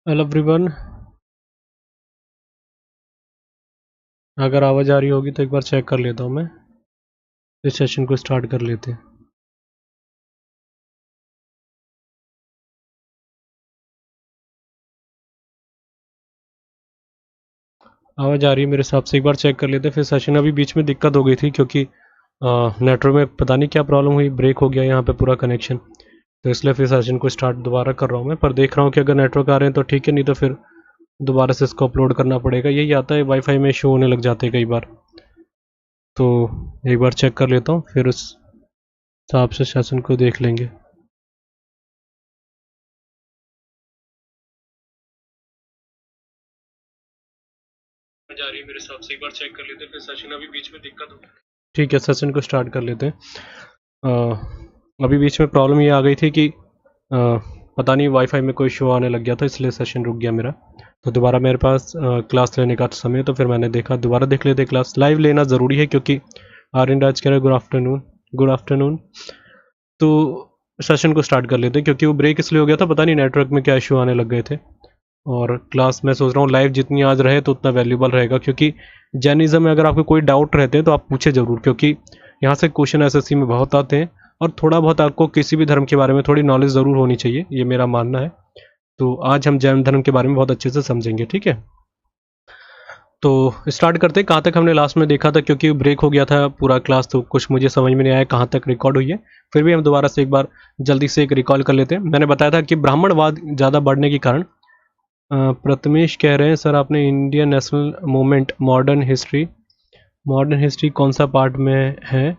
Hello everyone. अगर आवाज़ आ रही होगी तो एक बार चेक कर लेता हूँ मैं। इस सेशन को स्टार्ट कर लेते हैं। आवाज़ आ रही है मेरे हिसाब से, एक बार चेक कर लेते हैं फिर सेशन। अभी बीच में दिक्कत हो गई थी क्योंकि नेटवर्क में पता नहीं क्या प्रॉब्लम हुई, ब्रेक हो गया यहाँ पे पूरा कनेक्शन। तो इसलिए फिर सेशन को स्टार्ट दोबारा कर रहा हूँ मैं, पर देख रहा हूँ कि अगर नेटवर्क आ रहे हैं तो ठीक है, नहीं तो फिर दोबारा से इसको अपलोड करना पड़ेगा। यही आता है, वाईफाई में इशू होने लग जाते हैं कई बार। तो एक बार चेक कर लेता हूँ, फिर उस हिसाब से सेशन को देख लेंगे। जा रही है मेरे हिसाब से, एक बार चेक कर लेते हैं फिर सेशन। अभी बीच में दिक्कत हो, ठीक है, सेशन को स्टार्ट कर लेते हैं। अभी बीच में प्रॉब्लम ये आ गई थी कि पता नहीं वाईफाई में कोई इशू आने लग गया था, इसलिए सेशन रुक गया मेरा। तो दोबारा मेरे पास क्लास लेने का समय, तो फिर मैंने देखा दोबारा देख लेते। क्लास लाइव लेना ज़रूरी है क्योंकि आर्यन राज कह रहे गुड आफ्टरनून। Good afternoon. तो सेशन को स्टार्ट कर लेते हैं क्योंकि वो ब्रेक इसलिए हो गया था, पता नहीं नेटवर्क में क्या इशू आने लग गए थे। और क्लास मैं सोच रहा हूँ लाइव जितनी आज रहे तो उतना वैल्यूबल रहेगा, क्योंकि जैनिज्म में अगर आपको कोई डाउट रहते हैं तो आप पूछे ज़रूर, क्योंकि यहाँ से क्वेश्चन एसएससी में बहुत आते हैं। और थोड़ा बहुत आपको किसी भी धर्म के बारे में थोड़ी नॉलेज ज़रूर होनी चाहिए, ये मेरा मानना है। तो आज हम जैन धर्म के बारे में बहुत अच्छे से समझेंगे, ठीक है। तो स्टार्ट करते हैं। कहाँ तक हमने लास्ट में देखा था, क्योंकि ब्रेक हो गया था पूरा क्लास, तो कुछ मुझे समझ में नहीं आया कहाँ तक रिकॉर्ड हुई है। फिर भी हम दोबारा से एक बार जल्दी से एक रिकॉल कर लेते हैं। मैंने बताया था कि ब्राह्मणवाद ज़्यादा बढ़ने के कारण, प्रथमेश कह रहे हैं सर आपने Indian national movement modern history कौन सा पार्ट में है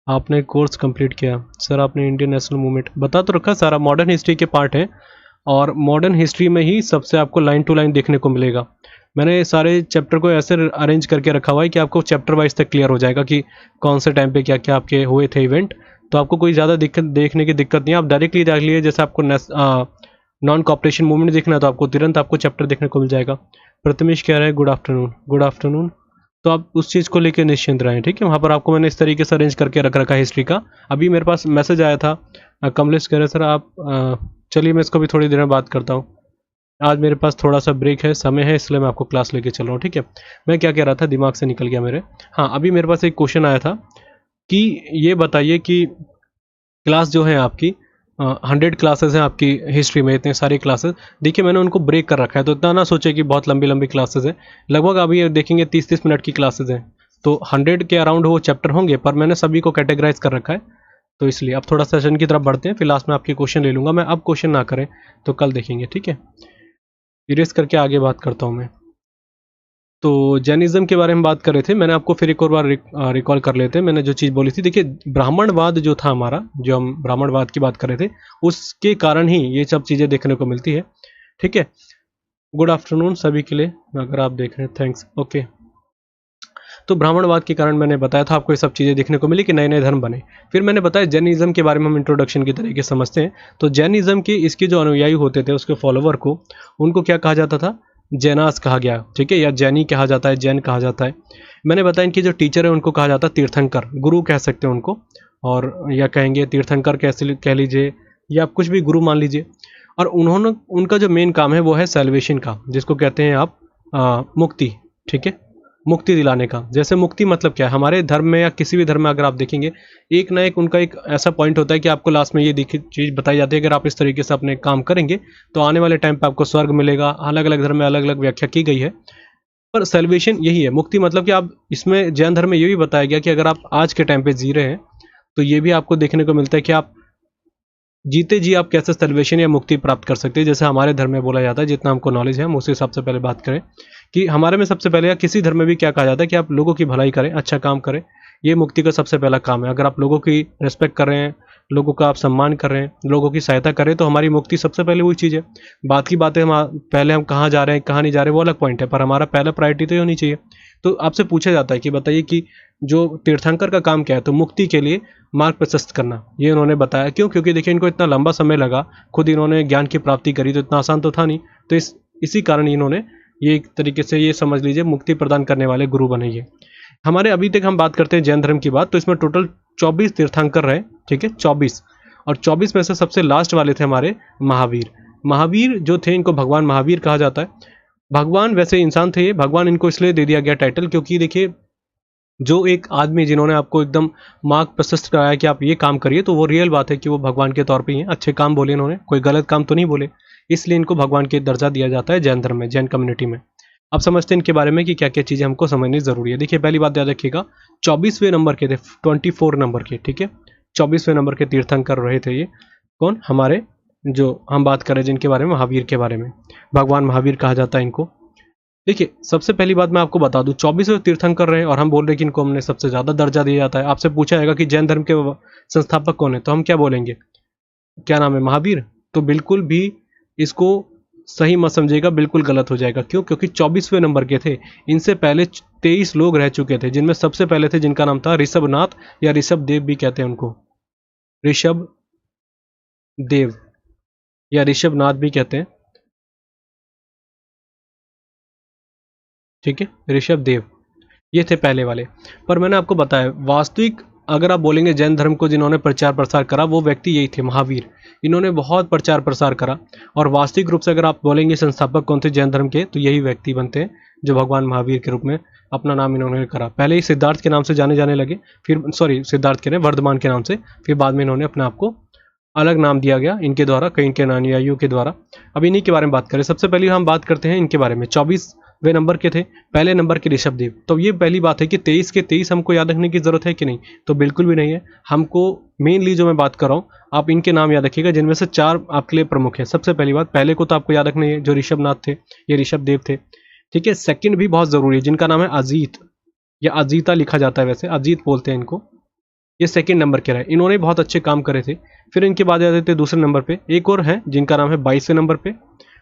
आपने कोर्स कंप्लीट किया? सर आपने इंडियन नेशनल मूवमेंट बता तो रखा, सारा मॉडर्न हिस्ट्री के पार्ट है। और मॉडर्न हिस्ट्री में ही सबसे आपको लाइन टू लाइन देखने को मिलेगा। मैंने सारे चैप्टर को ऐसे अरेंज करके रखा हुआ है कि आपको चैप्टर वाइज तक क्लियर हो जाएगा कि कौन से टाइम पे क्या क्या आपके हुए थे इवेंट। तो आपको कोई ज़्यादा दिक्कत देखने की दिक्कत नहीं है, आप डायरेक्टली देख लिए। जैसे आपको नॉन कॉपरेशन मूवमेंट देखना है तो आपको तुरंत आपको चैप्टर देखने को मिल जाएगा। प्रथमेश कह रहे हैं गुड आफ्टरनून। Good afternoon. तो आप उस चीज़ को लेकर निश्चिंत रहें, ठीक है। वहाँ पर आपको मैंने इस तरीके से अरेंज करके रख रखा है हिस्ट्री का। अभी मेरे पास मैसेज आया था, कमलेश कह रहे सर आप चलिए मैं इसको भी थोड़ी देर में बात करता हूँ। आज मेरे पास थोड़ा सा ब्रेक है, समय है, इसलिए मैं आपको क्लास लेके चल रहा हूँ, ठीक है। मैं क्या कह रहा था, दिमाग से निकल गया मेरे। हाँ, अभी मेरे पास एक क्वेश्चन आया था कि ये बताइए कि क्लास जो है आपकी 100 क्लासेस हैं आपकी हिस्ट्री में, इतने सारे क्लासेस। देखिए मैंने उनको ब्रेक कर रखा है, तो इतना ना सोचे कि बहुत लंबी लंबी क्लासेस हैं। लगभग अभी ये देखेंगे 30-30 मिनट की क्लासेस हैं। तो 100 के अराउंड वो चैप्टर होंगे, पर मैंने सभी को कैटेगराइज कर रखा है। तो इसलिए अब थोड़ा सेशन की तरफ बढ़ते हैं, फिर लास्ट में आपके क्वेश्चन ले लूँगा मैं। अब क्वेश्चन ना करें तो कल देखेंगे, ठीक है। इरेज करके आगे बात करता हूँ मैं। तो जैनिज्म के बारे में बात कर रहे थे, मैंने आपको फिर एक और बार रिकॉल कर लेते हैं। मैंने जो चीज़ बोली थी, देखिए ब्राह्मणवाद जो था हमारा, जो हम ब्राह्मणवाद की बात कर रहे थे, उसके कारण ही ये सब चीज़ें देखने को मिलती है, ठीक है। गुड आफ्टरनून सभी के लिए, अगर आप देख रहे हैं थैंक्स, ओके। तो ब्राह्मणवाद के कारण मैंने बताया था आपको ये सब चीज़ें देखने को मिली कि नए नए धर्म बने। फिर मैंने बताया जैनिज्म के बारे में हम इंट्रोडक्शन की तरीके समझते हैं। तो जैनिज्म के इसके जो अनुयायी होते थे, उसके फॉलोवर को, उनको क्या कहा जाता था? जैनास कहा गया, ठीक है, या जैनी कहा जाता है, जैन कहा जाता है। मैंने बताया इनके जो टीचर है उनको कहा जाता है तीर्थंकर, गुरु कह सकते हैं उनको, और या कहेंगे तीर्थंकर कैसे कह लीजिए, या आप कुछ भी गुरु मान लीजिए। और उन्होंने, उनका जो मेन काम है वो है सेल्वेशन का, जिसको कहते हैं आप मुक्ति, ठीक है, मुक्ति दिलाने का। जैसे मुक्ति मतलब क्या है, हमारे धर्म में या किसी भी धर्म में अगर आप देखेंगे, एक ना एक उनका एक ऐसा पॉइंट होता है कि आपको लास्ट में ये चीज़ बताई जाती है, अगर आप इस तरीके से अपने काम करेंगे तो आने वाले टाइम पे आपको स्वर्ग मिलेगा। अलग अलग धर्म में अलग अलग व्याख्या की गई है, पर सेल्वेशन यही है, मुक्ति मतलब कि आप, इसमें जैन धर्म में ये भी बताया गया कि अगर आप आज के टाइम पे जी रहे हैं तो ये भी आपको देखने को मिलता है कि आप जीते जी आप कैसे सेल्वेशन या मुक्ति प्राप्त कर सकते हैं। जैसे हमारे धर्म में बोला जाता है, जितना हमको नॉलेज है हम उसी हिसाब से पहले बात करें कि हमारे में सबसे पहले, या किसी धर्म में भी क्या कहा जाता है कि आप लोगों की भलाई करें, अच्छा काम करें। ये मुक्ति का सबसे पहला काम है। अगर आप लोगों की रिस्पेक्ट कर रहे हैं, लोगों का आप सम्मान कर रहे हैं, लोगों की सहायता कर रहे हैं, तो हमारी मुक्ति सबसे पहले वही चीज़ है। बात की बातें हम पहले हम कहाँ जा रहे हैं कहाँ नहीं जा रहे वो अलग पॉइंट है, पर हमारा पहला प्रायोरिटी तो ये होनी चाहिए। तो आपसे पूछा जाता है कि बताइए कि जो तीर्थंकर का काम क्या है, तो मुक्ति के लिए मार्ग प्रशस्त करना, ये उन्होंने बताया। क्यों? क्योंकि देखिए इनको इतना लंबा समय लगा, खुद इन्होंने ज्ञान की प्राप्ति करी, तो इतना आसान तो था नहीं। तो इसी कारण इन्होंने ये एक तरीके से, ये समझ लीजिए, मुक्ति प्रदान करने वाले गुरु बने ये। हमारे अभी तक हम बात करते हैं जैन धर्म की बात, तो इसमें टोटल 24 तीर्थंकर रहे, ठीक है, 24। और 24 में से सबसे लास्ट वाले थे हमारे महावीर। महावीर जो थे इनको भगवान महावीर कहा जाता है। भगवान वैसे इंसान थे ये, भगवान इनको इसलिए दे दिया गया टाइटल क्योंकि देखिए जो एक आदमी जिन्होंने आपको एकदम मार्ग प्रशस्त कराया कि आप ये काम करिए, तो वो रियल बात है कि वो भगवान के तौर पे ही हैं। अच्छे काम बोले इन्होंने, कोई गलत काम तो नहीं बोले, इसलिए इनको भगवान के दर्जा दिया जाता है जैन धर्म में, जैन कम्युनिटी में। अब समझते हैं इनके बारे में कि क्या क्या चीज़ें हमको समझनी ज़रूरी है। देखिए पहली बात याद रखिएगा, 24वें नंबर के थे, 24 नंबर के, ठीक है, 24वें नंबर के तीर्थंकर रहे थे ये। कौन? हमारे जो हम बात करें जिनके बारे में, महावीर के बारे में, भगवान महावीर कहा जाता है इनको। देखिए सबसे पहली बात मैं आपको बता दूं, 24वें तीर्थंकर रहे और हम बोल रहे हैं कि इनको हमने सबसे ज़्यादा दर्जा दिया जाता है। आपसे पूछा जाएगा कि जैन धर्म के संस्थापक कौन है, तो हम क्या बोलेंगे, क्या नाम है, महावीर? तो बिल्कुल भी इसको सही मत समझिएगा, बिल्कुल गलत हो जाएगा। क्यों? क्योंकि 24वें नंबर के थे। इनसे पहले 23 लोग रह चुके थे, जिनमें सबसे पहले थे जिनका नाम था ऋषभनाथ, या ऋषभ देव भी कहते हैं उनको, ऋषभ देव या ऋषभनाथ भी कहते हैं, ठीक है, ऋषभ देव, ये थे पहले वाले। पर मैंने आपको बताया वास्तविक अगर आप बोलेंगे जैन धर्म को जिन्होंने प्रचार प्रसार करा, वो व्यक्ति यही थे, महावीर। इन्होंने बहुत प्रचार प्रसार करा। और वास्तविक रूप से अगर आप बोलेंगे संस्थापक कौन थे जैन धर्म के, तो यही व्यक्ति बनते हैं जो भगवान महावीर के रूप में अपना नाम इन्होंने करा। पहले ही सिद्धार्थ के नाम से जाने जाने लगे, फिर सॉरी सिद्धार्थ के नहीं, वर्धमान के नाम से, फिर बाद में इन्होंने अपने आप को अलग नाम दिया गया इनके द्वारा, कई इनके अनुयायियों के द्वारा। अब इन्हीं के बारे में बात करें। सबसे पहले हम बात करते हैं इनके बारे में, 24वें नंबर के थे, पहले नंबर के ऋषभ देव। तो ये पहली बात है कि 23 के 23 हमको याद रखने की जरूरत है कि नहीं, तो बिल्कुल भी नहीं है। हमको मेनली जो मैं बात कर रहा हूँ, आप इनके नाम याद रखिएगा जिनमें से 4 आपके लिए प्रमुख है। सबसे पहली बात, पहले को तो आपको याद रखना है जो ऋषभनाथ थे, ये ऋषभ देव थे, ठीक है। सेकंड भी बहुत जरूरी है, जिनका नाम है अजीत, या अजीता लिखा जाता है, वैसे अजीत बोलते हैं इनको, ये सेकंड नंबर के रहे। इन्होंने बहुत अच्छे काम करे थे। फिर इनके बाद याद आते दूसरे नंबर पे एक और है जिनका नाम है 22वें नंबर पे,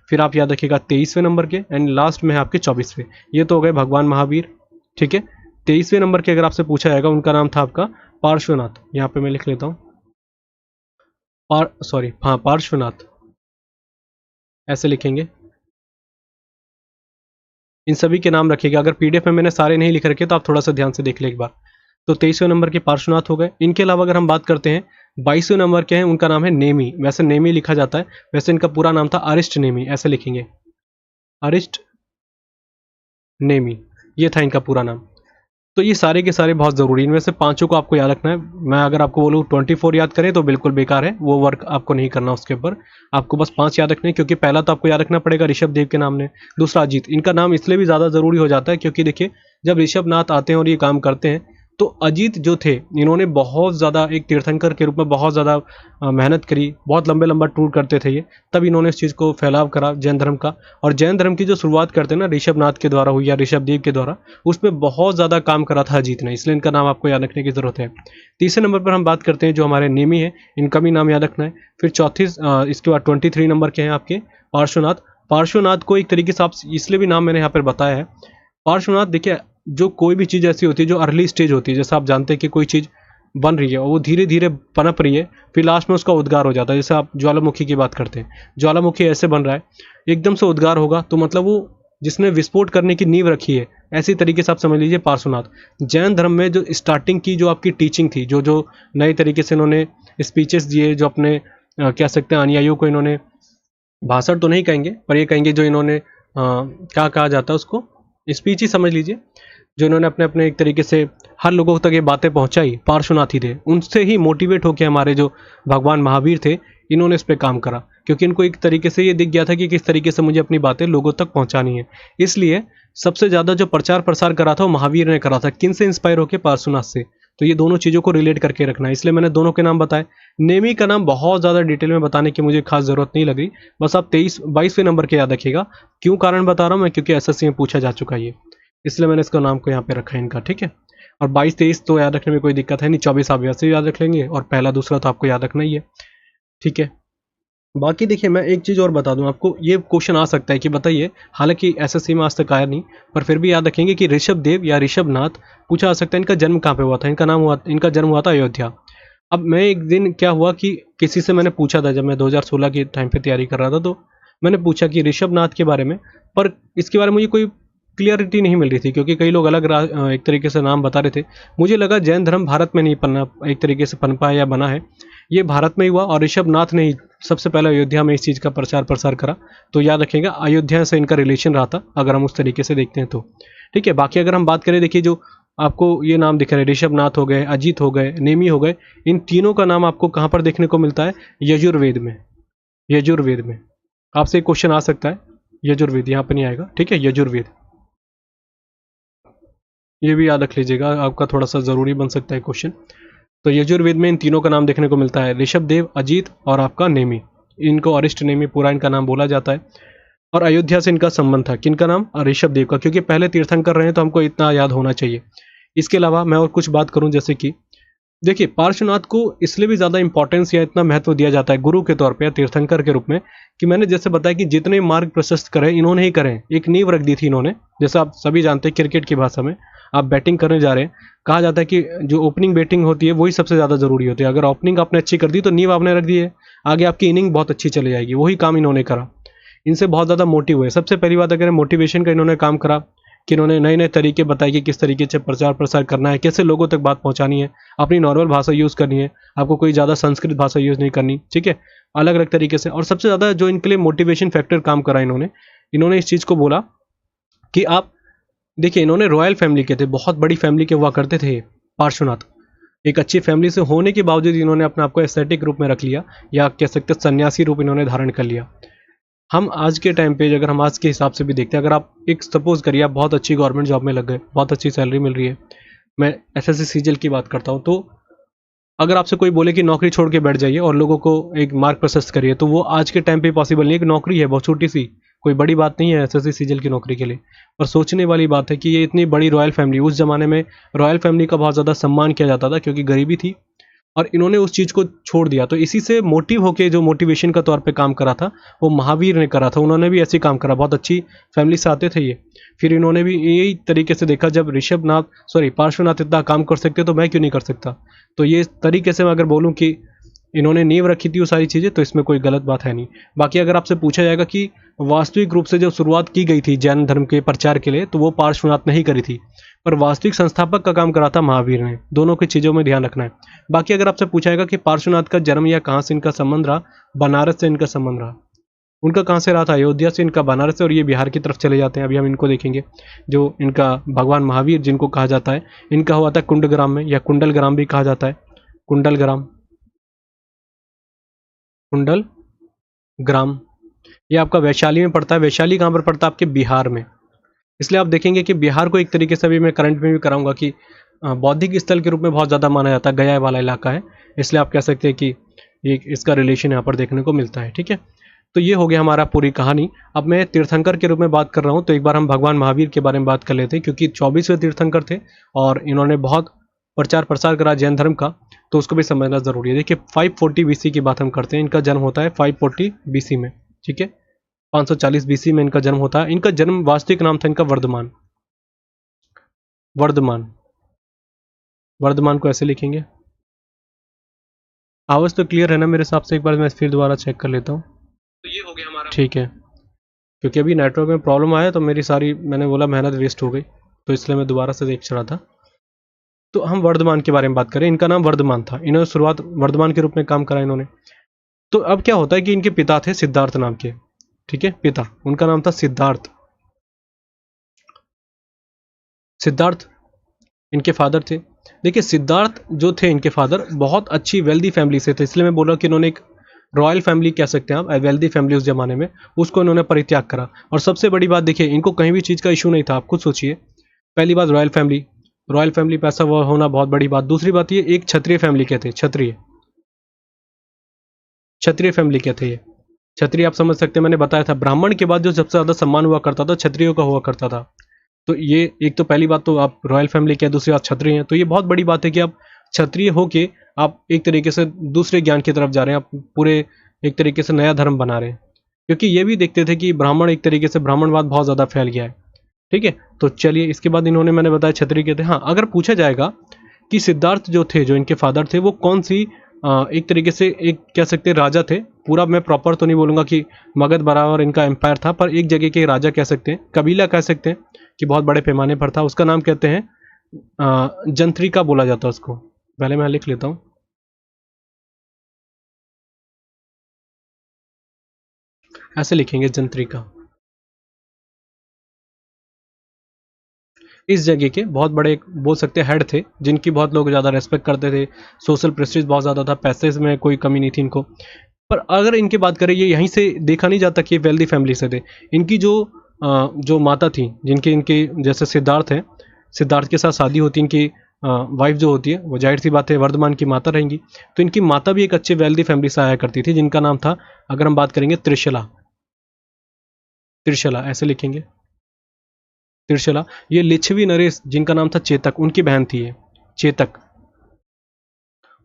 फिर आप याद रखिएगा 23वें नंबर के, एंड लास्ट में है आपके 24वें। ये तो हो गए भगवान महावीर, ठीक है। 23वें नंबर के अगर आपसे पूछा जाएगा, उनका नाम था आपका पार्श्वनाथ। यहाँ पे मैं लिख लेता हूँ, पार्श्वनाथ, ऐसे लिखेंगे। इन सभी के नाम रखिएगा। अगर पीडीएफ में मैंने सारे नहीं लिख रखे तो आप थोड़ा सा ध्यान से देख ले एक बार। तो 23वें नंबर के पार्श्वनाथ हो गए। इनके अलावा अगर हम बात करते हैं 22वें नंबर के हैं, उनका नाम है नेमी। वैसे नेमी लिखा जाता है, वैसे इनका पूरा नाम था अरिष्ट नेमी, ऐसे लिखेंगे, अरिष्ट नेमी, ये था इनका पूरा नाम। तो ये सारे के सारे बहुत ज़रूरी, इनमें से 5 को आपको याद रखना है। मैं अगर आपको बोलूँ 24 याद करें तो बिल्कुल बेकार है, वो वर्क आपको नहीं करना उसके ऊपर। आपको बस 5 याद रखने हैं, क्योंकि पहला तो आपको याद रखना पड़ेगा ऋषभ देव के नाम ने, दूसरा अजीत। इनका नाम इसलिए भी ज़्यादा ज़रूरी हो जाता है क्योंकि देखिए जब ऋषभनाथ आते हैं और ये काम करते हैं, तो अजीत जो थे इन्होंने बहुत ज़्यादा एक तीर्थंकर के रूप में बहुत ज़्यादा मेहनत करी, बहुत लंबे लंबा टूर करते थे ये, तब इन्होंने इस चीज़ को फैलाव करा जैन धर्म का। और जैन धर्म की जो शुरुआत करते हैं ना ऋषभनाथ के द्वारा हुई या ऋषभ देव के द्वारा, उसमें बहुत ज़्यादा काम करा था अजीत ने, इसलिए इनका नाम आपको याद रखने की ज़रूरत है। तीसरे नंबर पर हम बात करते हैं जो हमारे नेमी है, इनका भी नाम याद रखना है। फिर इसके बाद 23 नंबर के हैं आपके पार्श्वनाथ। पार्श्वनाथ को एक तरीके से आप इसलिए भी नाम मैंने यहाँ पर बताया है, पार्श्वनाथ देखिए जो कोई भी चीज़ ऐसी होती है जो अर्ली स्टेज होती है, जैसे आप जानते हैं कि कोई चीज़ बन रही है और वो धीरे धीरे पनप रही है, फिर लास्ट में उसका उद्गार हो जाता है। जैसे आप ज्वालामुखी की बात करते हैं, ज्वालामुखी ऐसे बन रहा है, एकदम से उद्गार होगा तो मतलब वो जिसने विस्फोट करने की नींव रखी है, ऐसी तरीके से आप समझ लीजिए पार्श्वनाथ। जैन धर्म में जो स्टार्टिंग की जो आपकी टीचिंग थी, जो जो नए तरीके से इन्होंने स्पीचेस दिए, जो अपने कह सकते हैं अनुयायियों को इन्होंने, भाषण तो नहीं कहेंगे पर ये कहेंगे जो इन्होंने क्या कहा जाता है उसको, स्पीच ही समझ लीजिए, जो इन्होंने अपने अपने एक तरीके से हर लोगों तक ये बातें पहुंचाई, पार्श्वनाथ ही थे। उनसे ही मोटिवेट होकर हमारे जो भगवान महावीर थे, इन्होंने इस पर काम करा, क्योंकि इनको एक तरीके से ये दिख गया था कि किस तरीके से मुझे अपनी बातें लोगों तक पहुंचानी है। इसलिए सबसे ज़्यादा जो प्रचार प्रसार करा था वो महावीर ने करा था। किन से इंस्पायर होकर? पार्श्वनाथ से। तो ये दोनों चीज़ों को रिलेट करके रखना है, इसलिए मैंने दोनों के नाम बताए। नेमी का नाम बहुत ज़्यादा डिटेल में बताने की मुझे खास ज़रूरत नहीं लगी, बस आप 22वें नंबर के याद रखिएगा। क्यों कारण बता रहा हूँ मैं? क्योंकि एसएससी में पूछा जा चुका है ये, इसलिए मैंने इसका नाम को यहाँ पे रखा है इनका, ठीक है। और 22-23 तो याद रखने में कोई दिक्कत है नहीं, 24 आप वैसे याद रख लेंगे, और पहला दूसरा तो आपको याद रखना ही है, ठीक है। बाकी देखिए मैं एक चीज़ और बता दूं आपको, ये क्वेश्चन आ सकता है कि बताइए, हालांकि एसएससी में आज तक आया नहीं, पर फिर भी याद रखेंगे कि ऋषभ देव या ऋषभनाथ पूछा आ सकता है इनका जन्म कहाँ पे हुआ था। इनका जन्म हुआ था अयोध्या। अब मैं एक दिन क्या हुआ कि किसी से मैंने पूछा था, जब मैं 2016 के टाइम पे तैयारी कर रहा था, तो मैंने पूछा कि ऋषभनाथ के बारे में, पर इसके बारे में मुझे कोई क्लियरिटी नहीं मिल रही थी, क्योंकि कई लोग अलग एक तरीके से नाम बता रहे थे। मुझे लगा जैन धर्म भारत में नहीं पनना एक तरीके से पनपा या बना है, ये भारत में ही हुआ और ऋषभ नाथ ने ही सबसे पहले अयोध्या में इस चीज़ का प्रचार प्रसार करा। तो याद रखिएगा अयोध्या से इनका रिलेशन रहा था, अगर हम उस तरीके से देखते हैं तो। ठीक है, बाकी अगर हम बात करें, देखिए जो आपको ये नाम दिख रहे हैं, ऋषभ नाथ हो गए, अजीत हो गए, नेमी हो गए, इन तीनों का नाम आपको कहाँ पर देखने को मिलता है? यजुर्वेद में। यजुर्वेद में आपसे एक क्वेश्चन आ सकता है, यजुर्वेद यहाँ पर नहीं आएगा। ठीक है, यजुर्वेद ये भी याद रख लीजिएगा, आपका थोड़ा सा ज़रूरी बन सकता है क्वेश्चन। तो यजुर्वेद में इन तीनों का नाम देखने को मिलता है, ऋषभ देव, अजीत और आपका नेमी। इनको अरिष्ट नेमी पूरा इनका नाम बोला जाता है। और अयोध्या से इनका संबंध था, किनका नाम? ऋषभ देव का, क्योंकि पहले तीर्थंकर रहे हैं तो हमको इतना याद होना चाहिए। इसके अलावा मैं और कुछ बात करूं, जैसे कि देखिए पार्श्वनाथ को इसलिए भी ज़्यादा इंपॉर्टेंस या इतना महत्व दिया जाता है गुरु के तौर पे या तीर्थंकर के रूप में, कि मैंने जैसे बताया कि जितने मार्ग प्रशस्त करे इन्होंने ही करे, एक नींव रख दी थी इन्होंने। जैसे आप सभी जानते हैं क्रिकेट की भाषा में, आप बैटिंग करने जा रहे हैं, कहा जाता है कि जो ओपनिंग बैटिंग होती है वही सबसे ज़्यादा ज़रूरी होती है। अगर ओपनिंग आपने अच्छी कर दी तो नींव आपने रख दी है, आगे आपकी इनिंग बहुत अच्छी चली जाएगी। वही काम इन्होंने करा, इनसे बहुत ज़्यादा मोटिव हुए। सबसे पहली बात अगर मोटिवेशन का इन्होंने काम करा कि इन्होंने नए नए तरीके बताए कि किस तरीके से प्रचार प्रसार करना है, कैसे लोगों तक बात पहुंचानी है, अपनी नॉर्मल भाषा यूज़ करनी है, आपको कोई ज़्यादा संस्कृत भाषा यूज़ नहीं करनी। ठीक है, अलग अलग तरीके से। और सबसे ज़्यादा जो इनके लिए मोटिवेशन फैक्टर काम करा इन्होंने इस चीज़ को बोला कि आप देखिए, इन्होंने रॉयल फैमिली के थे, बहुत बड़ी फैमिली के हुआ करते थे पार्श्वनाथ। एक अच्छी फैमिली से होने के बावजूद इन्होंने अपने आप को एस्थेटिक रूप में रख लिया, या कह सकते हैं सन्यासी रूप इन्होंने धारण कर लिया। हम आज के टाइम पे अगर हम आज के हिसाब से भी देखते हैं, अगर आप एक सपोज करिए आप बहुत अच्छी गवर्नमेंट जॉब में लग गए, बहुत अच्छी सैलरी मिल रही है, मैं एसएससी सीजीएल की बात करता हूँ, तो अगर आपसे कोई बोले कि नौकरी छोड़ के बैठ जाइए और लोगों को एक मार्ग प्रशस्त करिए, तो वो आज के टाइम पे पॉसिबल नहीं है। एक नौकरी है बहुत छोटी सी, कोई बड़ी बात नहीं है एसएससी सीजीएल की नौकरी के लिए। पर सोचने वाली बात है कि ये इतनी बड़ी रॉयल फैमिली, उस जमाने में रॉयल फैमिली का बहुत ज़्यादा सम्मान किया जाता था क्योंकि गरीबी थी, और इन्होंने उस चीज़ को छोड़ दिया। तो इसी से मोटिव होके जो मोटिवेशन का तौर पे काम करा था वो महावीर ने करा था। उन्होंने भी ऐसे काम करा, बहुत अच्छी फैमिली से आते थे ये। फिर इन्होंने भी यही तरीके से देखा, जब पार्श्वनाथ इतना काम कर सकते तो मैं क्यों नहीं कर सकता। तो ये तरीके से मैं अगर बोलूँ कि इन्होंने नींव रखी थी वो सारी चीज़ें, तो इसमें कोई गलत बात है नहीं। बाकी अगर आपसे पूछा जाएगा कि वास्तविक रूप से जब शुरुआत की गई थी जैन धर्म के प्रचार के लिए, तो वो पार्श्वनाथ ने ही करी थी, पर वास्तविक संस्थापक का काम करा था महावीर ने। दोनों की चीज़ों में ध्यान रखना है। बाकी अगर आपसे पूछा जाएगा कि पार्श्वनाथ का जन्म या कहाँ से इनका संबंध रहा, बनारस से इनका संबंध रहा। उनका कहाँ से रहा था? अयोध्या से, इनका बनारस से, और ये बिहार की तरफ चले जाते हैं। अभी हम इनको देखेंगे, जो इनका भगवान महावीर जिनको कहा जाता है, इनका हुआ था कुंडग्राम में, या कुंडलग्राम भी कहा जाता है, कुंडलग्राम, कुंडल ग्राम। ये आपका वैशाली में पड़ता है। वैशाली कहाँ पर पड़ता है? आपके बिहार में। इसलिए आप देखेंगे कि बिहार को एक तरीके से अभी मैं करंट में भी कराऊंगा कि बौद्धिक स्थल के रूप में बहुत ज़्यादा माना जाता है, गया वाला इलाका है, इसलिए आप कह सकते हैं कि ये इसका रिलेशन यहाँ पर देखने को मिलता है। ठीक है, तो ये हो गया हमारा पूरी कहानी। अब मैं तीर्थंकर के रूप में बात कर रहा हूँ, तो एक बार हम भगवान महावीर के बारे में बात कर लेते हैं, क्योंकि 24वें तीर्थंकर थे और इन्होंने बहुत प्रचार प्रसार करा जैन धर्म का, तो उसको भी समझना जरूरी है। देखिए 540 बीसी की बात हम करते हैं, इनका जन्म होता है 540 बीसी में। ठीक है, 540 बीसी में इनका जन्म होता है। इनका जन्म वास्तविक नाम था इनका वर्धमान। वर्धमान, वर्धमान को ऐसे लिखेंगे। आवाज़ तो क्लियर है ना मेरे हिसाब से? एक बार मैं फिर दोबारा चेक कर लेता हूँ। तो ये हो गया हमारा, ठीक है, क्योंकि अभी नेटवर्क में प्रॉब्लम आया तो मेरी सारी, मैंने बोला, मेहनत वेस्ट हो गई, तो इसलिए मैं दोबारा से देख चढ़ा था। तो हम वर्धमान के बारे में बात करें। इनका नाम वर्धमान था, इन्होंने शुरुआत वर्धमान के रूप में काम करा इन्होंने। तो अब क्या होता है कि इनके पिता थे सिद्धार्थ नाम के। ठीक है, पिता, उनका नाम था सिद्धार्थ। सिद्धार्थ इनके फादर थे। देखिए सिद्धार्थ जो थे इनके फादर, बहुत अच्छी वेल्दी फैमिली से थे, इसलिए मैं बोल रहा हूँ कि इन्होंने एक रॉयल फैमिली कह सकते हैं आप, वेल्दी फैमिली उस जमाने में, उसको इन्होंने परित्याग करा। और सबसे बड़ी बात देखिए, इनको कहीं भी चीज़ का इशू नहीं था। आप खुद सोचिए, पहली बात रॉयल फैमिली पैसा होना बहुत बड़ी बात। दूसरी बात ये एक क्षत्रिय फैमिली के थे, क्षत्रिय फैमिली के थे ये। क्षत्रिय आप समझ सकते हैं, मैंने बताया था ब्राह्मण के बाद जो सबसे ज़्यादा सम्मान हुआ करता था क्षत्रियों का हुआ करता था। तो ये एक तो पहली बात, तो आप रॉयल फैमिली के, दूसरी बात क्षत्रिय हैं, तो ये बहुत बड़ी बात है कि आप क्षत्रिय होके आप एक तरीके से दूसरे ज्ञान की तरफ जा रहे हैं, आप पूरे एक तरीके से नया धर्म बना रहे हैं। क्योंकि ये भी देखते थे कि ब्राह्मण एक तरीके से ब्राह्मणवाद बहुत ज़्यादा फैल गया है। ठीक है, तो चलिए इसके बाद इन्होंने, मैंने बताया क्षत्रिय के थे। हाँ, अगर पूछा जाएगा कि सिद्धार्थ जो थे, जो इनके फादर थे, वो कौन सी एक तरीके से एक कह सकते राजा थे, पूरा मैं प्रॉपर तो नहीं बोलूँगा कि मगध बराबर इनका एम्पायर था, पर एक जगह के राजा कह सकते हैं, कबीला कह सकते हैं कि बहुत बड़े पैमाने पर था। उसका नाम कहते हैं जंत्रिका बोला जाता है उसको। पहले मैं लिख लेता हूँ, ऐसे लिखेंगे जंत्रिका। इस जगह के बहुत बड़े बोल सकते हैं हेड थे, जिनकी बहुत लोग ज़्यादा रेस्पेक्ट करते थे, सोशल प्रेस्टीज बहुत ज़्यादा था, पैसे में कोई कमी नहीं थी इनको। पर अगर इनकी बात करें, ये यहीं से देखा नहीं जाता कि ये वेल्दी फैमिली से थे। इनकी जो माता थी, जिनके इनके जैसे सिद्धार्थ हैं, सिद्धार्थ के साथ शादी होती है इनकी, वाइफ जो होती है वो जाहिर सी बात है वर्धमान की माता रहेंगी। तो इनकी माता भी एक अच्छे वेल्दी फैमिली से आया करती थी, जिनका नाम था, अगर हम बात करेंगे, त्रिशला। त्रिशला ऐसे लिखेंगे, त्रिशला। ये लिच्छवी नरेश, जिनका नाम था चेतक, उनकी बहन थी ये, चेतक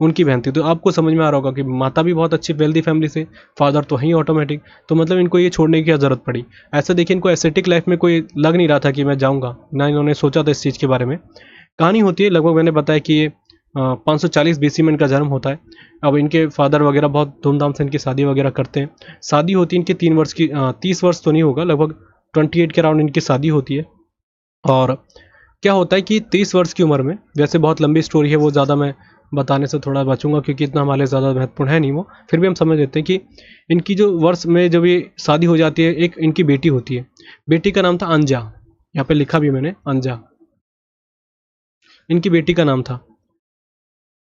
उनकी बहन थी। तो आपको समझ में आ रहा होगा कि माता भी बहुत अच्छी वेल्दी फैमिली से, फादर तो ही ऑटोमेटिक। तो मतलब इनको ये छोड़ने की क्या ज़रूरत पड़ी। ऐसे देखिए, इनको एस्थेटिक लाइफ में कोई लग नहीं रहा था कि मैं जाऊँगा, ना इन्होंने सोचा था इस चीज़ के बारे में। कहानी होती है लगभग, मैंने बताया कि ये 540 बीसी में इनका जन्म होता है। अब इनके फादर वगैरह बहुत धूमधाम से इनकी शादी वगैरह करते हैं। शादी होती है इनकी 3 वर्ष की, 30 वर्ष तो नहीं होगा, लगभग 28 के अराउंड इनकी शादी होती है। और क्या होता है कि 30 वर्ष की उम्र में, वैसे बहुत लंबी स्टोरी है, वो ज़्यादा मैं बताने से थोड़ा बचूंगा क्योंकि इतना हमारे ज़्यादा महत्वपूर्ण है नहीं वो, फिर भी हम समझ लेते हैं कि इनकी जो वर्ष में जब ये शादी हो जाती है, एक इनकी बेटी होती है। बेटी का नाम था अंजा, यहाँ पे लिखा भी मैंने, अंजा इनकी बेटी का नाम था।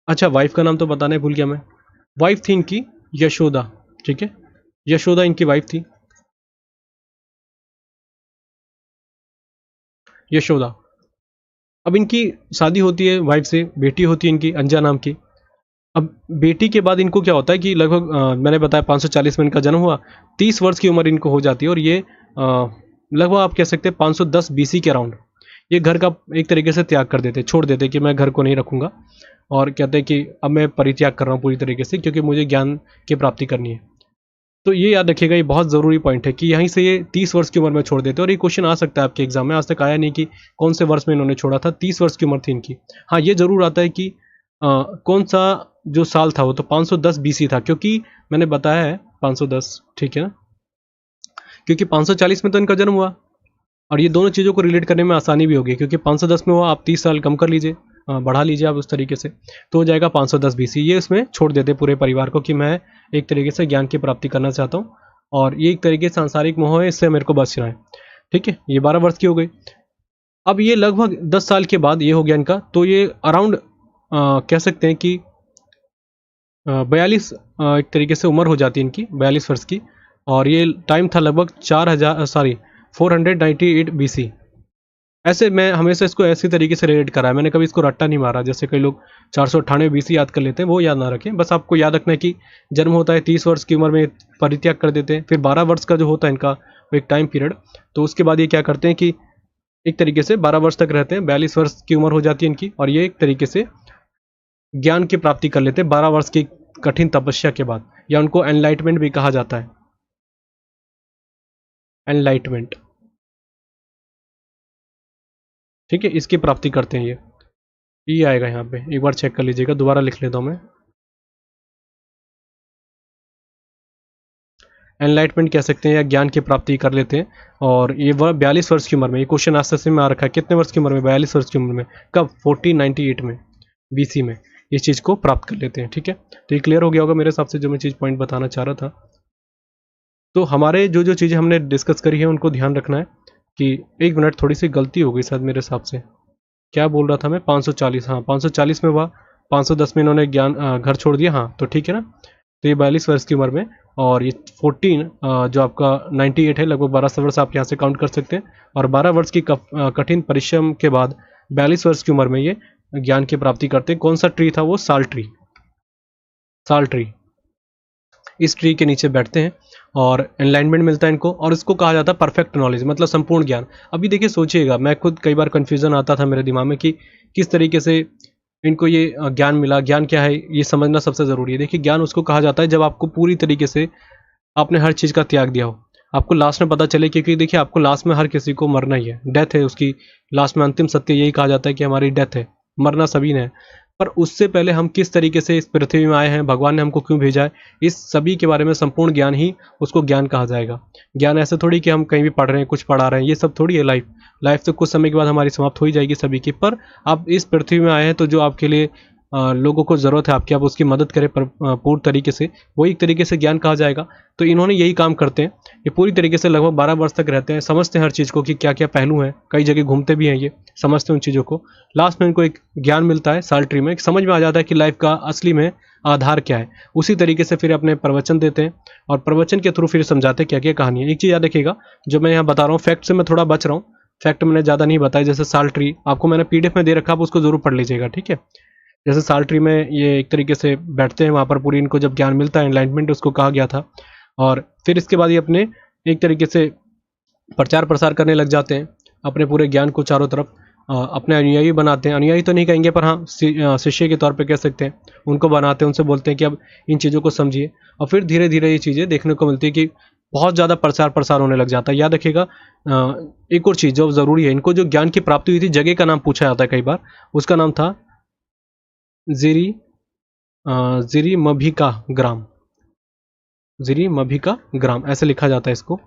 अच्छा, वाइफ का नाम तो बताने भूल गया मैं। वाइफ थी इनकी यशोदा, ठीक है, यशोदा इनकी वाइफ थी, यशोदा। अब इनकी शादी होती है वाइफ से, बेटी होती है इनकी अंजा नाम की। अब बेटी के बाद इनको क्या होता है कि लगभग मैंने बताया 540 में इनका जन्म हुआ, 30 वर्ष की उम्र इनको हो जाती है, और ये लगभग आप कह सकते हैं 510 बीसी के अराउंड ये घर का एक तरीके से त्याग कर देते, छोड़ देते कि मैं घर को नहीं रखूंगा, और कहते हैं कि अब मैं परित्याग कर रहा हूँ पूरी तरीके से, क्योंकि मुझे ज्ञान की प्राप्ति करनी है। तो ये याद रखिएगा, ये बहुत ज़रूरी पॉइंट है कि यहीं से ये 30 वर्ष की उम्र में छोड़ देते, और ये क्वेश्चन आ सकता है आपके एग्जाम में। आज तक आया नहीं कि कौन से वर्ष में इन्होंने छोड़ा था, 30 वर्ष की उम्र थी इनकी। हाँ, ये जरूर आता है कि कौन सा जो साल था, वो तो 510 बीसी था, क्योंकि मैंने बताया है 510, ठीक है ना, क्योंकि 540 में तो इनका जन्म हुआ, और ये दोनों चीज़ों को रिलेट करने में आसानी भी होगी, क्योंकि 510 में हुआ, आप 30 साल कम कर लीजिए, बढ़ा लीजिए आप उस तरीके से, तो हो जाएगा 510 बीसी। ये इसमें छोड़ देते पूरे परिवार को कि मैं एक तरीके से ज्ञान की प्राप्ति करना चाहता हूँ, और ये एक तरीके से सांसारिक मोह है, इससे मेरे को बचना है। ठीक है, ये 12 वर्ष की हो गई। अब ये लगभग 10 साल के बाद ये हो गया इनका, तो ये अराउंड कह सकते हैं कि 42 एक तरीके से उम्र हो जाती है इनकी, 42 वर्ष की, और ये टाइम था लगभग 498 बीसी। ऐसे मैं हमेशा इसको ऐसी तरीके से रिलेट करा है, मैंने कभी इसको रट्टा नहीं मारा, जैसे कई लोग 498 बीसी याद कर लेते हैं, वो याद ना रखें। बस आपको याद रखना है कि जन्म होता है 30 वर्ष की उम्र में, परित्याग कर देते हैं, फिर 12 वर्ष का जो होता है इनका वो एक टाइम पीरियड, तो उसके बाद ये क्या करते हैं कि एक तरीके से 12 वर्ष तक रहते हैं, 42 वर्ष की उम्र हो जाती है इनकी, और ये एक तरीके से ज्ञान की प्राप्ति कर लेते हैं 12 वर्ष की कठिन तपस्या के बाद, या उनको एनलाइटमेंट भी कहा जाता है, एनलाइटमेंट। ठीक है, इसकी प्राप्ति करते हैं ये आएगा यहाँ पे, एक बार चेक कर लीजिएगा, दोबारा लिख लेता हूँ मैं। एनलाइटमेंट कह सकते हैं, या ज्ञान की प्राप्ति कर लेते हैं, और ये 42 वर्ष की उम्र में, ये क्वेश्चन आज से में आ रखा है, कितने वर्ष की उम्र में, 42 वर्ष की उम्र में, कब, 1498 में, बीसी में, इस चीज़ को प्राप्त कर लेते हैं। ठीक है, तो ये क्लियर हो गया होगा मेरे हिसाब से, जो मैं चीज़ पॉइंट बताना चाह रहा था। तो हमारे जो जो चीज़ें हमने डिस्कस करी है उनको ध्यान रखना है कि, एक मिनट, थोड़ी सी गलती हो गई शायद मेरे हिसाब से, क्या बोल रहा था मैं, 540, हाँ 540 में हुआ, 510 में इन्होंने ज्ञान घर छोड़ दिया, हाँ तो ठीक है ना। तो ये 42 वर्ष की उम्र में, और ये 14 जो आपका 98 है, लगभग 12 वर्ष आप यहाँ से काउंट कर सकते हैं, और 12 वर्ष की कठिन परिश्रम के बाद 42 वर्ष की उम्र में ये ज्ञान की प्राप्ति करते हैं। कौन सा ट्री था वो, साल ट्री, साल ट्री, इस ट्री के नीचे बैठते हैं, और एनलाइनमेंट मिलता है इनको, और इसको कहा जाता है परफेक्ट नॉलेज, मतलब संपूर्ण ज्ञान। अभी देखिए, सोचिएगा, मैं खुद कई बार कन्फ्यूजन आता था मेरे दिमाग में कि किस तरीके से इनको ये ज्ञान मिला, ज्ञान क्या है, ये समझना सबसे ज़रूरी है। देखिए, ज्ञान उसको कहा जाता है जब आपको पूरी तरीके से आपने हर चीज़ का त्याग दिया हो, आपको लास्ट में पता चले, क्योंकि देखिए आपको लास्ट में हर किसी को मरना ही है, डेथ है उसकी, लास्ट में अंतिम सत्य यही कहा जाता है कि हमारी डेथ है, मरना सभी ने है। पर उससे पहले हम किस तरीके से इस पृथ्वी में आए हैं, भगवान ने हमको क्यों भेजा है, इस सभी के बारे में संपूर्ण ज्ञान ही उसको ज्ञान कहा जाएगा। ज्ञान ऐसे थोड़ी कि हम कहीं भी पढ़ रहे हैं, कुछ पढ़ा रहे हैं, ये सब थोड़ी है लाइफ तो कुछ समय के बाद हमारी समाप्त हो ही जाएगी सभी की। पर आप इस पृथ्वी में आए हैं, तो जो आपके लिए लोगों को ज़रूरत है आपकी, आप उसकी मदद करें पूर्ण तरीके से, वही एक तरीके से ज्ञान कहा जाएगा। तो इन्होंने यही काम करते हैं, ये पूरी तरीके से लगभग 12 वर्ष तक रहते हैं, समझते हैं हर चीज़ को कि क्या क्या पहलू हैं, कई जगह घूमते भी हैं, ये समझते हैं उन चीज़ों को। लास्ट में इनको एक ज्ञान मिलता है साल ट्री में, एक समझ में आ जाता है कि लाइफ का असली में आधार क्या है। उसी तरीके से फिर अपने प्रवचन देते हैं और प्रवचन के थ्रू फिर समझाते हैं क्या क्या कहानी है। एक चीज़ याद रखिएगा, जो मैं यहाँ बता रहा हूँ फैक्ट से मैं थोड़ा बच रहा हूँ, फैक्ट मैंने ज़्यादा नहीं बताया। जैसे साल ट्री आपको मैंने PDF में दे रखा, आप उसको जरूर पढ़ लीजिएगा, ठीक है। जैसे साल ट्री में ये एक तरीके से बैठते हैं, वहाँ पर पूरी इनको जब ज्ञान मिलता है, एनलाइटमेंट उसको कहा गया था, और फिर इसके बाद ये अपने एक तरीके से प्रचार प्रसार करने लग जाते हैं अपने पूरे ज्ञान को चारों तरफ। अपने अनुयायी बनाते हैं, अनुयायी तो नहीं कहेंगे पर हाँ शिष्य के तौर पे कह सकते हैं, उनको बनाते हैं, उनसे बोलते हैं कि अब इन चीज़ों को समझिए। और फिर धीरे धीरे ये चीज़ें देखने को मिलती है कि बहुत ज़्यादा प्रचार प्रसार होने लग जाता है। याद रखिएगा एक और चीज़ जो ज़रूरी है, इनको जो ज्ञान की प्राप्ति हुई थी, जगह का नाम पूछा जाता है कई बार, उसका नाम था जिरी मभिका ग्राम, जिरी मभिका ग्राम ऐसे लिखा जाता है इसको।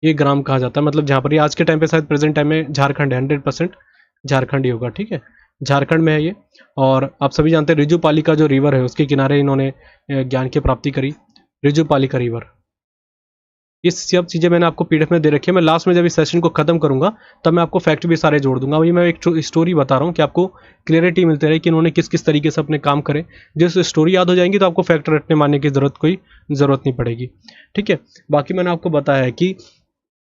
ये ग्राम कहा जाता है, मतलब जहाँ पर ये आज के टाइम पे शायद प्रेजेंट टाइम में झारखंड है, 100% झारखंड ही होगा, ठीक है, झारखंड में है ये। और आप सभी जानते हैं रिजुपालिका जो रिवर है उसके किनारे इन्होंने ज्ञान की प्राप्ति करी, रिजुपालिका रिवर। ये सब चीज़ें मैंने आपको PDF में दे रखी है। मैं लास्ट में जब इस सेशन को खत्म करूंगा तब मैं आपको फैक्ट भी सारे जोड़ दूंगा। अभी मैं एक स्टोरी बता रहा हूँ कि आपको क्लियरिटी मिलती रहे कि इन्होंने किस किस तरीके से अपने काम करे। जिस स्टोरी याद हो जाएंगी तो आपको फैक्ट रटने मारने की कोई ज़रूरत नहीं पड़ेगी, ठीक है। बाकी मैंने आपको बताया है कि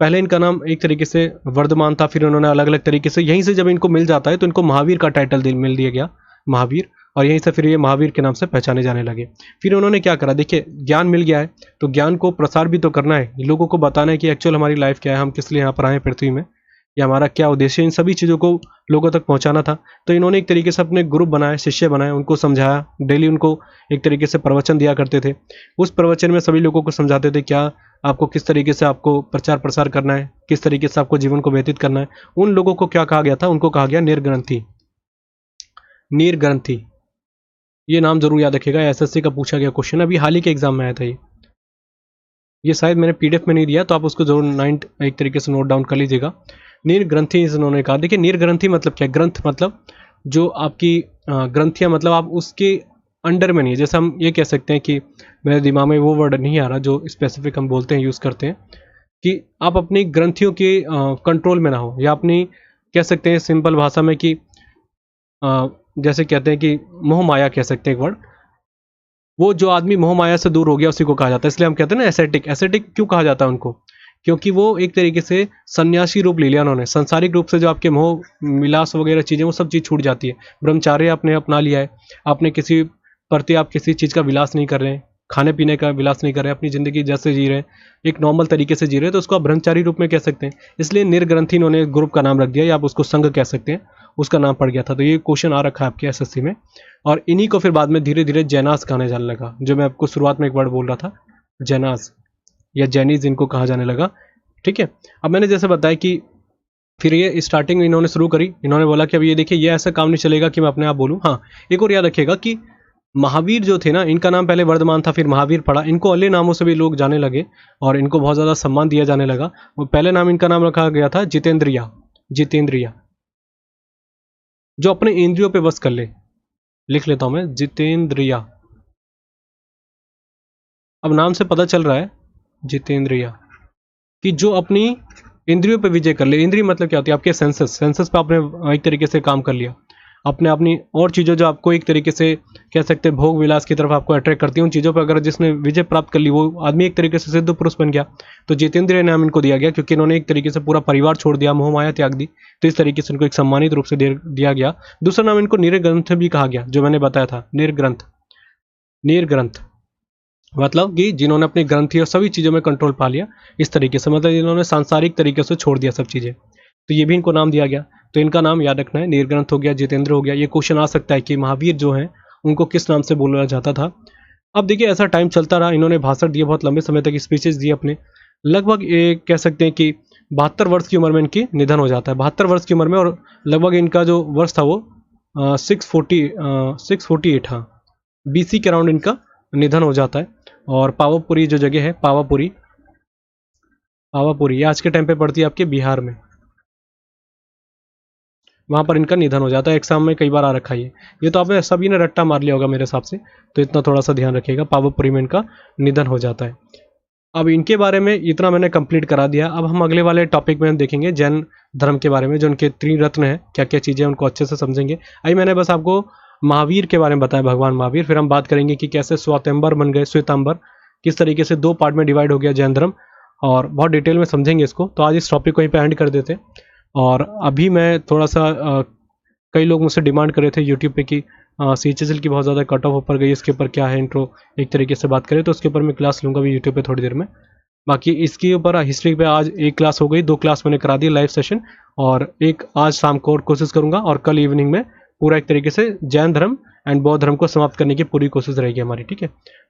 पहले इनका नाम एक तरीके से वर्धमान था, फिर उन्होंने अलग अलग तरीके से, यहीं से जब इनको मिल जाता है तो इनको महावीर का टाइटल मिल दिया गया, महावीर, और यहीं से फिर ये महावीर के नाम से पहचाने जाने लगे। फिर उन्होंने क्या करा, देखिए ज्ञान मिल गया है तो ज्ञान को प्रसार भी तो करना है, लोगों को बताना है कि एक्चुअल हमारी लाइफ क्या है, हम किस लिए यहाँ पर आए पृथ्वी में, या हमारा क्या उद्देश्य, इन सभी चीज़ों को लोगों तक पहुँचाना था। तो इन्होंने एक तरीके से अपने ग्रुप बनाए, शिष्य बनाए, उनको समझाया, डेली उनको एक तरीके से प्रवचन दिया करते थे। उस प्रवचन में सभी लोगों को समझाते थे क्या आपको किस तरीके से आपको प्रचार प्रसार करना है, किस तरीके से आपको जीवन को व्यतीत करना है। उन लोगों को क्या कहा गया था, उनको कहा गया निर्ग्रंथी, नीरग्रंथी। ये नाम जरूर याद रखिएगा, SSC का पूछा गया क्वेश्चन, अभी हाल ही के एग्जाम में आया था ये शायद मैंने PDF में नहीं दिया तो आप उसको जरूर 9 एक तरीके से नोट डाउन कर लीजिएगा। नीरग्रंथी इन्होंने कहा। देखिए नीरग्रंथी मतलब क्या, ग्रंथ मतलब जो आपकी ग्रंथियाँ, मतलब आप उसके अंडर में नहीं है। जैसे हम ये कह सकते हैं कि मेरे दिमाग में वो वर्ड नहीं आ रहा जो स्पेसिफिक हम बोलते हैं, यूज़ करते हैं, कि आप अपनी ग्रंथियों के कंट्रोल में ना हो, या अपनी कह सकते हैं सिंपल भाषा में कि जैसे कहते हैं कि मोह माया कह सकते हैं एक वर्ड, वो जो आदमी मोह माया से दूर हो गया उसी को कहा जाता है। इसलिए हम कहते हैं ना एसेटिक। एसेटिक क्यों कहा जाता है उनको, क्योंकि वो एक तरीके से सन्यासी रूप ले लिया उन्होंने। सांसारिक रूप से जो आपके मोह विलास वगैरह चीज़ें, वो सब चीज़ छूट जाती है। ब्रह्मचार्य आपने अपना लिया है, आपने किसी प्रति आप किसी चीज़ का विलास नहीं कर रहे हैं, खाने पीने का विलास नहीं कर रहे हैं, अपनी ज़िंदगी जैसे जी रहे हैं, एक नॉर्मल तरीके से जी रहे हैं, तो उसको आप ब्रह्मचारी रूप में कह सकते हैं। इसलिए निर्ग्रंथी इन्होंने ग्रुप का नाम रख दिया, या आप उसको संघ कह सकते हैं, उसका नाम पड़ गया था। तो ये क्वेश्चन आ रखा है आपके SSC में। और इन्हीं को फिर बाद में धीरे धीरे जैनास कहने जाने लगा, जो मैं आपको शुरुआत में एक वर्ड बोल रहा था, जैनास या जैनीज इनको कहा जाने लगा, ठीक है। अब मैंने जैसे बताया कि फिर ये स्टार्टिंग इन्होंने शुरू करी, इन्होंने बोला कि अब ये देखिए ये ऐसा काम नहीं चलेगा कि मैं अपने आप बोलूँ। हाँ, एक और याद रखिएगा कि महावीर जो थे ना, इनका नाम पहले वर्धमान था, फिर महावीर पड़ा, इनको अन्य नामों से भी लोग जाने लगे और इनको बहुत ज़्यादा सम्मान दिया जाने लगा। वो पहले नाम इनका नाम रखा गया था जितेंद्रिया, जितेंद्रिया, जो अपने इंद्रियों पे बस कर ले। लिख लेता हूं मैं, जितेंद्रिया। अब नाम से पता चल रहा है जितेंद्रिया कि जो अपनी इंद्रियों पे विजय कर ले। इंद्रिय मतलब क्या होती है, आपके सेंसेस, सेंसेस पे आपने एक तरीके से काम कर लिया, अपने अपनी और चीज़ों जो आपको एक तरीके से कह सकते हैं भोग विलास की तरफ आपको अट्रैक्ट करती है, उन चीज़ों पर अगर जिसने विजय प्राप्त कर ली वो आदमी एक तरीके से सिद्ध पुरुष बन गया। तो जितेंद्रिय नाम इनको दिया गया क्योंकि इन्होंने एक तरीके से पूरा परिवार छोड़ दिया, मोह माया त्याग दी, तो इस तरीके से इनको एक सम्मानित रूप से दिया गया। दूसरा नाम इनको निर्ग्रंथ भी कहा गया, जो मैंने बताया था, निर्ग्रंथ। निर्ग्रंथ मतलब कि जिन्होंने अपनी ग्रंथि और सभी चीज़ों में कंट्रोल पा लिया, इस तरीके से, मतलब इन्होंने सांसारिक तरीके से छोड़ दिया सब चीज़ें, तो ये भी इनको नाम दिया गया। तो इनका नाम याद रखना है, निर्ग्रंथ हो गया, जितेंद्र हो गया। ये क्वेश्चन आ सकता है कि महावीर जो हैं उनको किस नाम से बोला जाता था। अब देखिए ऐसा टाइम चलता रहा, इन्होंने भाषण दिए, बहुत लंबे समय तक स्पीचेस दिए अपने। लगभग ये कह सकते हैं कि 72 वर्ष की उम्र में इनकी निधन हो जाता है, 72 वर्ष की उम्र में। और लगभग इनका जो वर्ष था वो 648, हाँ, BC के अराउंड इनका निधन हो जाता है। और पावापुरी जो जगह है, पावापुरी, पावापुरी ये आज के टाइम पे पड़ती है आपके बिहार में, वहाँ पर इनका निधन हो जाता है। एग्जाम में कई बार आ रखा है ये तो आपने सभी ने रट्टा मार लिया होगा मेरे हिसाब से, तो इतना थोड़ा सा ध्यान रखिएगा। पावरपुरी में इनका निधन हो जाता है। अब इनके बारे में इतना मैंने कंप्लीट करा दिया। अब हम अगले वाले टॉपिक में हम देखेंगे जैन धर्म के बारे में, जो उनके त्रिरत्न है, क्या क्या चीज़ें उनको अच्छे से समझेंगे। अभी मैंने बस आपको महावीर के बारे में बताया, भगवान महावीर। फिर हम बात करेंगे कि कैसे श्वेतांबर बन गए, श्वेतांबर किस तरीके से 2 पार्ट में डिवाइड हो गया जैन धर्म, और बहुत डिटेल में समझेंगे इसको। तो आज इस टॉपिक को यहीं पे एंड कर देते हैं। और अभी मैं थोड़ा सा कई लोग मुझसे डिमांड कर रहे थे यूट्यूब पे कि CHSL की बहुत ज़्यादा कट ऑफ ऊपर गई, इसके ऊपर क्या है इंट्रो एक तरीके से बात करें, तो उसके ऊपर मैं क्लास लूँगा भी यूट्यूब पे थोड़ी देर में। बाकी इसके ऊपर हिस्ट्री पे आज एक क्लास हो गई, 2 क्लास मैंने करा दी लाइव सेशन, और एक आज शाम को और कोशिश करूँगा, और कल इवनिंग में पूरा एक तरीके से जैन धर्म एंड बौद्ध धर्म को समाप्त करने की पूरी कोशिश रहेगी हमारी, ठीक है।